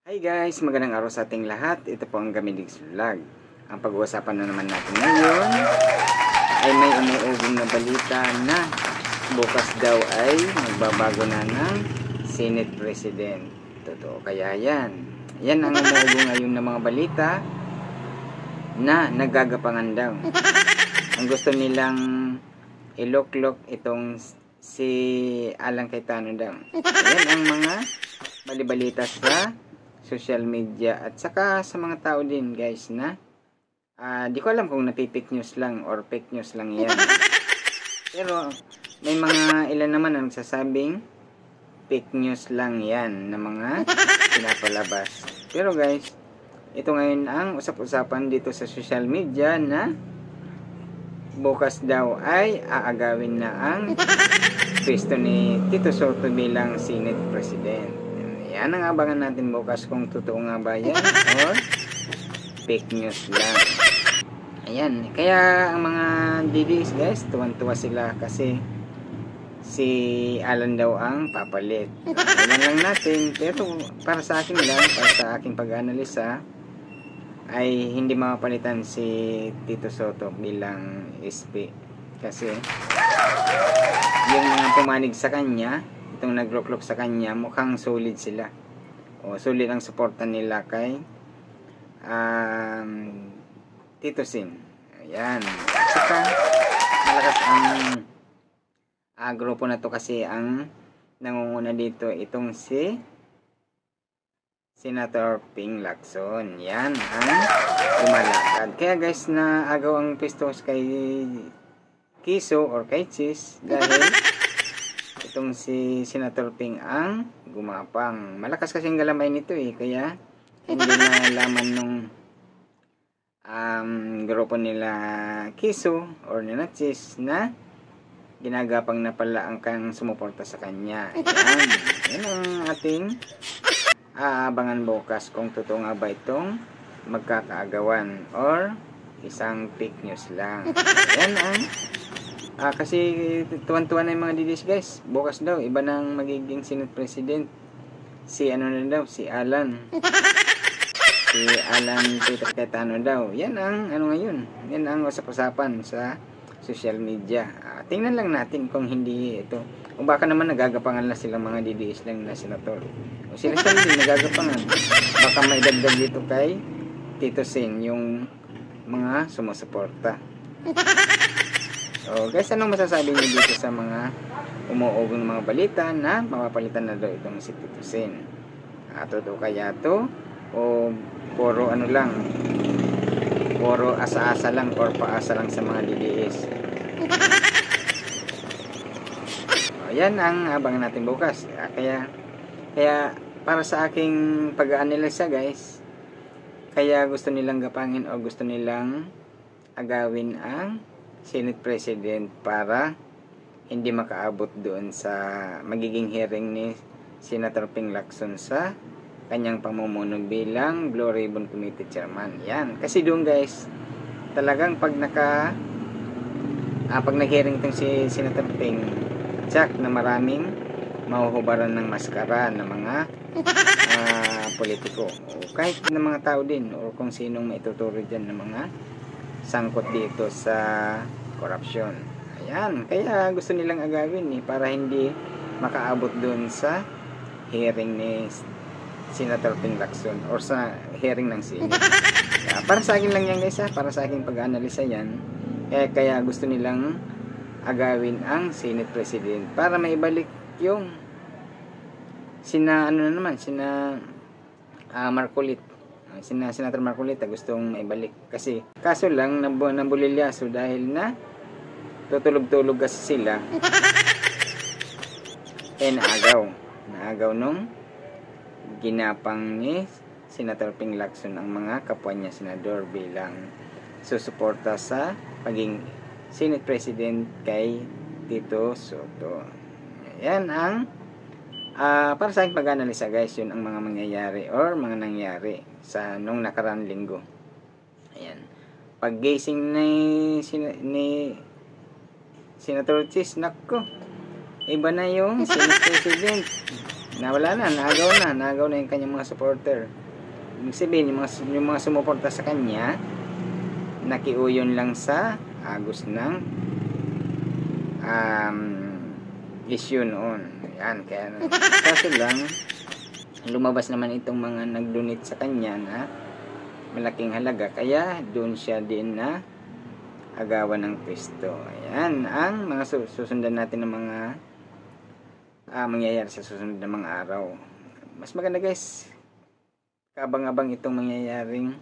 Hi guys, magandang araw sa ating lahat. Ito po ang Gamidigs Vlog. Ang pag-uusapan na naman natin ngayon ay may umuugong na balita na bukas daw ay magbabago na ng Senate President. Totoo kaya yan? Yan ang umuugong ngayon na mga balita na naggagapangan daw. Ang gusto nilang iloklok itong si Alan Cayetano daw. Yan ang mga balibalita sa social media at saka sa mga tao din guys na di ko alam kung napipick news lang or fake news lang yan. Pero may mga ilan naman ang nagsasabing fake news lang yan na mga pinapalabas. Pero guys, ito ngayon ang usap-usapan dito sa social media na bukas daw ay aagawin na ang pwesto ni Tito Soto bilang Senate President. Yan ang abangan natin bukas kung totoo nga ba yan or fake news lang. Ayan, kaya ang mga DDs guys, tuwan-tuwa sila kasi si Alan daw ang papalit. Alam lang natin, pero para sa akin lang, para sa aking pag-analisa, ay hindi mapapalitan si Tito Soto bilang SP. Kasi yung mga pumanig sa kanya, itong nagloklok sa kanya, mukhang solid sila. O solid ang suporta nila kay Tito Sin. Ayan. Saka malakas ang grupo na to kasi ang nangunguna dito itong si Senator Ping Lacson. Yan ang lumalakad. Kaya guys, na agaw ang pistos kay Kiso or kay Chis dahil itong si Senator Ping ang gumapang. Malakas kasing galamay nito kaya hindi na laman nung grupo nila Kiso or nila Chis na ginagapang na pala ang kang sumuporta sa kanya. Yan ang ating aabangan bukas kung totoo nga ba itong magkakaagawan or isang fake news lang. Yan ang kasi tuwan-tuwa na yung mga DDs guys. Bukas daw, iba nang magiging Senate President. Si ano na daw, si Alan. Si Alan Cayetano daw. Yan ang ano ngayon. Yan ang usap-usapan sa social media. Tingnan lang natin kung hindi ito. O baka naman nagagapangan na silang mga DDs lang na senator. O sila din nagagapangan. Baka may dagdag dito kay Tito Sin yung mga sumusuporta. So guys, anong masasabi niyo dito sa mga umuugong mga balita na mapapalitan na daw itong si Tito Sin? Totoo kaya to? O puro ano lang, puro asa-asa lang or paasa lang sa mga DDS? Yan ang abangan natin bukas. Kaya para sa aking pag-aanalisa guys, kaya gusto nilang gapangin o gusto nilang agawin ang Senate President para hindi makaabot doon sa magiging hearing ni Senator Ping Lacson sa kanyang pamumuno bilang Blue Ribbon Committee Chairman. Yan. Kasi doon guys, talagang pag nag-hearing itong si Senator Ping, tsak na maraming mahuhubaran ng maskara ng mga politiko. O kahit ng mga tao din o kung sinong maituturo dyan ng mga sangkot dito sa korupsyon. Ayan, kaya gusto nilang agawin para hindi makaabot doon sa hearing ni Senator Ping Lacson or sa hearing ng Senate. Para sa akin lang yan guys, para sa aking pag-analisa yan, kaya gusto nilang agawin ang Senate President para maibalik yung sina Marcolita. Senator Marcolita gustong maibalik kasi kaso lang nabulilyaso dahil na tutulog-tulog kasi sila naagaw nung ginapang ni Senator Ping Lacson ang mga kapwa niya senador bilang susuporta sa paging Senate President kay Tito Soto. Yan ang para sa aking pag-analisa guys, yun ang mga mangyayari or mga nangyari sa nung nakaraan linggo. Ayan. Pag-gising ni Senator Chis, nako, iba na yung Senate President. Nawala na, nagaw na yung kanyang mga supporter. Ibig sabihin, yung mga sumuporta sa kanya, nakiuyon lang sa agos ng issue noon. Yan, kaya kaso lang, lumabas naman itong mga nag-donate sa kanya na malaking halaga, kaya doon siya din na agawan ng pwesto. Ayan ang mga susundan natin ng mga mangyayari sa susunod na mga araw. Mas maganda guys, kabang-abang itong mangyayaring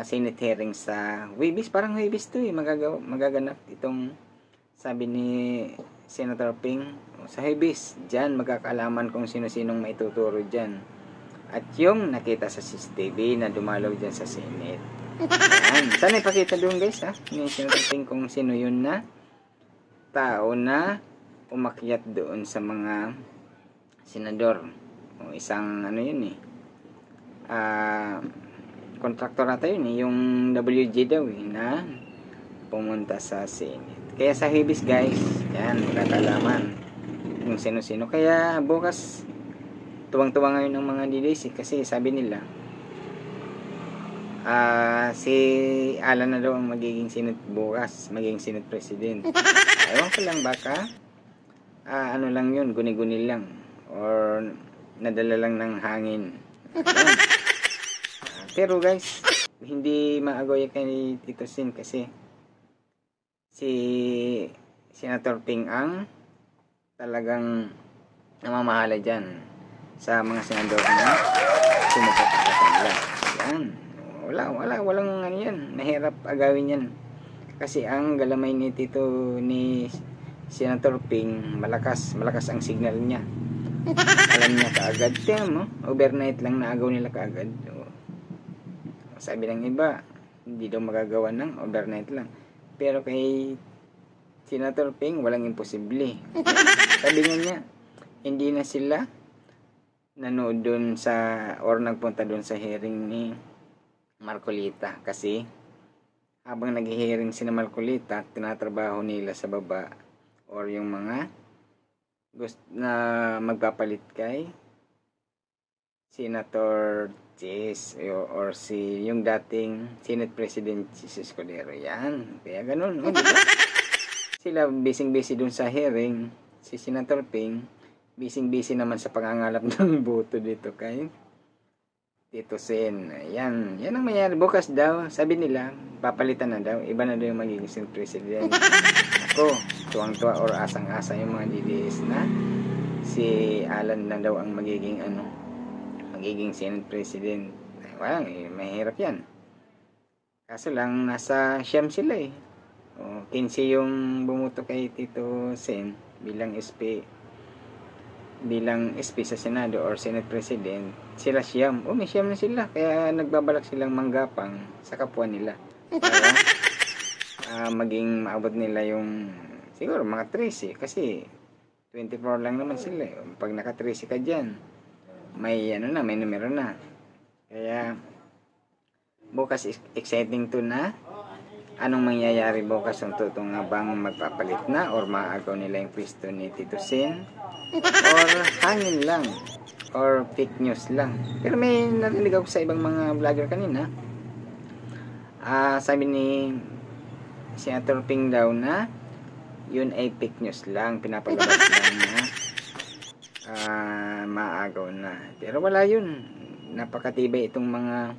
Senate hearing sa Huwebes. Parang Huwebes to magaganap itong sabi ni Senator Ping sa Huwebes. Diyan magkakaalaman kung sino-sinong maituturo dyan. At yung nakita sa CCTV na dumalaw dyan sa Senate. Ayan. Sana ipakita doon guys ni Senator Ping kung sino yun na tao na umakyat doon sa mga senador. O isang yun kontraktor ata yun yung WG daw na pumunta sa Senate. Kaya sa Huwebes guys, yan, magkakalaman kung sino-sino. Kaya bukas tuwang-tuwa ngayon ng mga DDC kasi sabi nila si Alan na daw ang magiging Senate bukas, magiging Senate President. Ewan ko lang, baka lang yun, guni-guni lang or nadala lang ng hangin. Pero guys, hindi maagoy kay Tito Sen kasi si Senator Ping ang talagang namamahala dyan sa mga senador na sumuporta sa kanila. Yan. Walang yan. Mahirap agawin yan. Kasi ang galamay ni Senator Ping, malakas ang signal niya. Alam niya kaagad. Tingnan mo, overnight lang naagaw nila kaagad. Sabi ng iba, hindi daw magagawa ng overnight lang. Pero kay Senator Ping, walang imposible. Sabi niya, hindi na sila nanood doon or nagpunta doon sa hearing ni Marcolita. Kasi habang nag-hearing si Marcolita, tinatrabaho nila sa baba or yung mga gusto na magpapalit kay Senator Chis or yung dating Senate President Chis Escudero. Yan, kaya ganun, diba? Sila busy dun sa hearing. Si Senator Ping busy naman sa pangangalap ng boto dito kay Tito Sen. Yan ang mayayari bukas daw. Sabi nila papalitan na daw, iba na daw yung magiging Senate President. Ako, tuwang-tuwa or asang-asa yung mga DDS na si Alan na daw ang magiging Senate President. Mahirap yan. Kaso lang, nasa siyam sila 15 yung bumuto kay Tito Sen bilang SP sa Senado or Senate President. Sila siyam. May siyam na sila. Kaya nagbabalak silang manggapang sa kapwa nila. Para maging maabot nila yung siguro mga 13 kasi 24 lang naman sila. Pag naka 13 ka dyan, may may numero na. Kaya bukas exciting to na anong mangyayari bukas kung tutong nga bang magpapalit na or maagaw nila yung pwesto ni Tito Sen or hangin lang or fake news lang. Pero may narinig ako sa ibang mga vlogger kanina, sabi ni Senator Ping daw na yun ay fake news lang, pinapalabas lang na maagaw na. Pero wala yun, napakatibay itong mga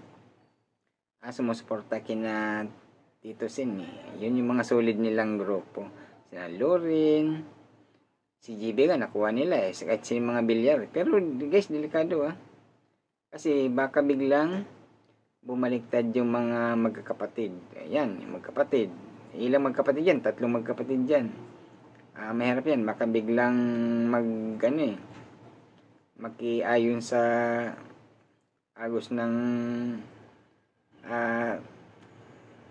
sumusuporta kina Tito Sen Yun yung mga solid nilang grupo. Sina Lorin, si GB nakuha nila kahit sino mga bilyar. Pero guys, delikado kasi baka biglang bumaliktad yung mga magkakapatid. Ayan, yung magkapatid. Ilang magkapatid yan? 3 magkapatid dyan. Mahirap yan. Baka biglang makiayon sa agos ng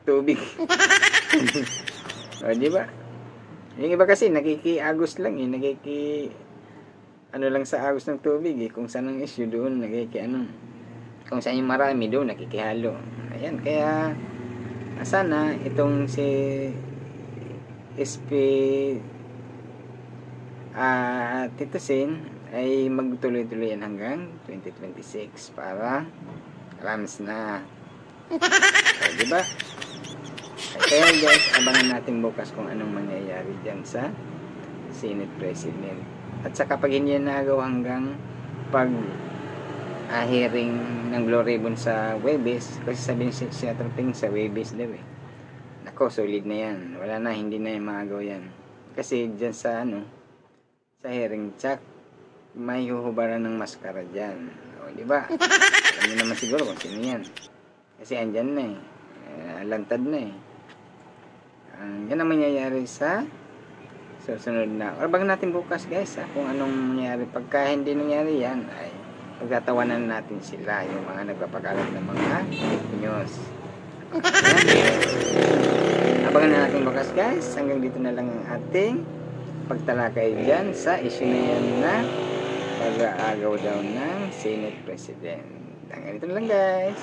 tubig. O, di ba? Yung iba kasi nakikiagos lang lang sa agos ng tubig kung saan ang issue doon kung saan yung marami doon nakikihalo. Ayan, kaya sana itong si SP Tito Sen ay magtuloy-tuloy yan hanggang 2026 para rams na. So, diba? Kaya guys, abangan natin bukas kung anong mangyayari dyan sa Senate President. At sa kapag hindi yan nagawa hanggang pag hearing ng Blue Ribbon sa Webes, kasi sabihin si Senator Ping sa Webes daw eh. Nako, solid na yan. Wala na, hindi na yung magagawa yan. Kasi dyan sa sa hearing check, may huhubaran ng maskara dyan. O, diba? Alam naman siguro kung sino yan. Kasi andyan na eh. Lantad na eh. Yan ang mangyayari sa susunod na. Or bang natin bukas guys kung anong mangyayari. Pagka hindi nangyari yan, ay pagtatawanan natin sila, yung mga nagpapakalat ng mga news. Abangan na natin bukas guys. Hanggang dito na lang ang ating pagtalakay dyan sa issue na yan na pag-aagaw daw ng Senate President. Hanggang dito na lang guys.